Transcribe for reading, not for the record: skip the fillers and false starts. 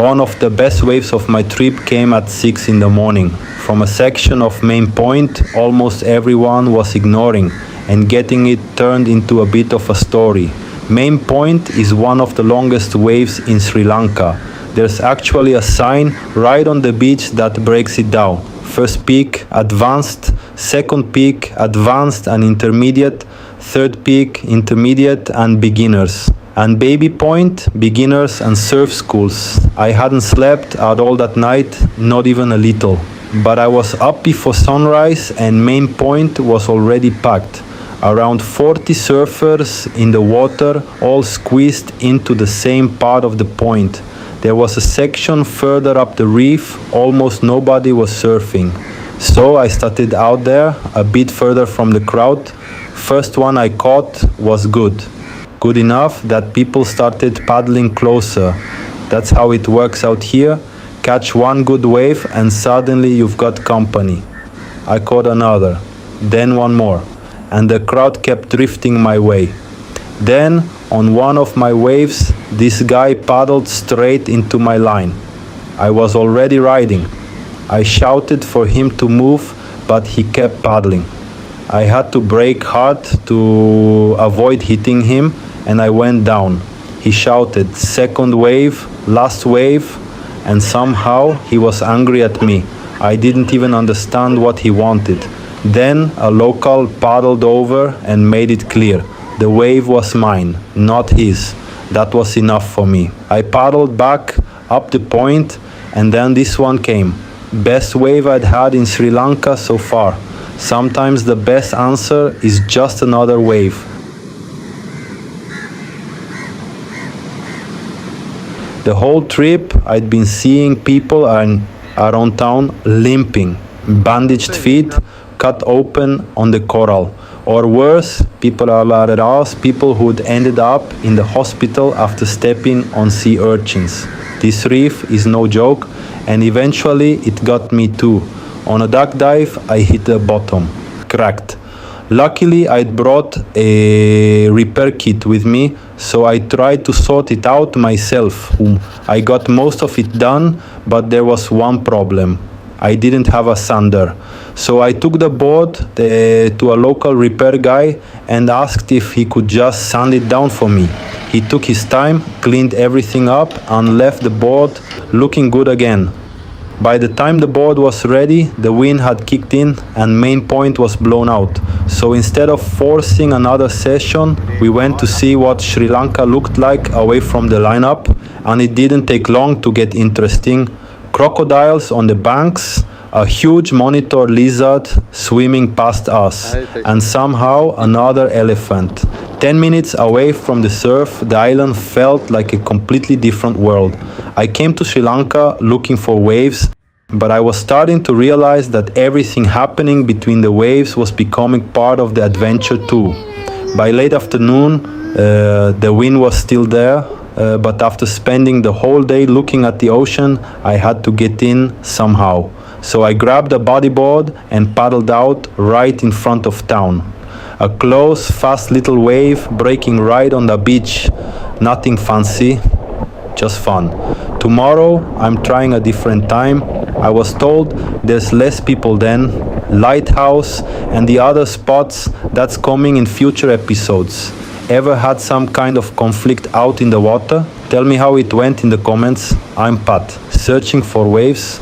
One of the best waves of my trip came at 6 in the morning. From a section of Main Point, almost everyone was ignoring and getting it turned into a bit of a story. Main Point is one of the longest waves in Sri Lanka. There's actually a sign right on the beach that breaks it down. First peak, advanced, second peak, advanced and intermediate, third peak, intermediate and beginners. And Baby Point, beginners and surf schools. I hadn't slept at all that night, not even a little. But I was up before sunrise and Main Point was already packed. Around 40 surfers in the water, all squeezed into the same part of the point. There was a section further up the reef, almost nobody was surfing. So I started out there, a bit further from the crowd. First one I caught was good. Good enough that people started paddling closer. That's how it works out here. Catch one good wave and suddenly you've got company. I caught another, then one more, and the crowd kept drifting my way. Then, on one of my waves, this guy paddled straight into my line. I was already riding. I shouted for him to move, but he kept paddling. I had to brake hard to avoid hitting him, and I went down. He shouted, "Second wave, last wave," and somehow he was angry at me. I didn't even understand what he wanted. Then a local paddled over and made it clear. The wave was mine, not his. That was enough for me. I paddled back up the point, and then this one came. Best wave I'd had in Sri Lanka so far. Sometimes the best answer is just another wave. The whole trip, I'd been seeing people around town limping, bandaged feet, cut open on the coral. Or worse, people who'd ended up in the hospital after stepping on sea urchins. This reef is no joke, and eventually it got me too. On a duck dive, I hit the bottom, cracked. Luckily, I'd brought a repair kit with me, so I tried to sort it out myself. I got most of it done, but there was one problem. I didn't have a sander. So I took the board to a local repair guy and asked if he could just sand it down for me. He took his time, cleaned everything up, and left the board looking good again. By the time the board was ready, the wind had kicked in and Main Point was blown out. So instead of forcing another session, we went to see what Sri Lanka looked like away from the lineup, and it didn't take long to get interesting. Crocodiles on the banks, a huge monitor lizard swimming past us, and somehow another elephant. 10 minutes away from the surf, the island felt like a completely different world. I came to Sri Lanka looking for waves, but I was starting to realize that everything happening between the waves was becoming part of the adventure too. By late afternoon, the wind was still there, but after spending the whole day looking at the ocean, I had to get in somehow. So I grabbed a bodyboard and paddled out right in front of town. A close, fast little wave breaking right on the beach. Nothing fancy, just fun. Tomorrow, I'm trying a different time. I was told there's less people then. Lighthouse and the other spots, that's coming in future episodes. Ever had some kind of conflict out in the water? Tell me how it went in the comments. I'm Pat, searching for waves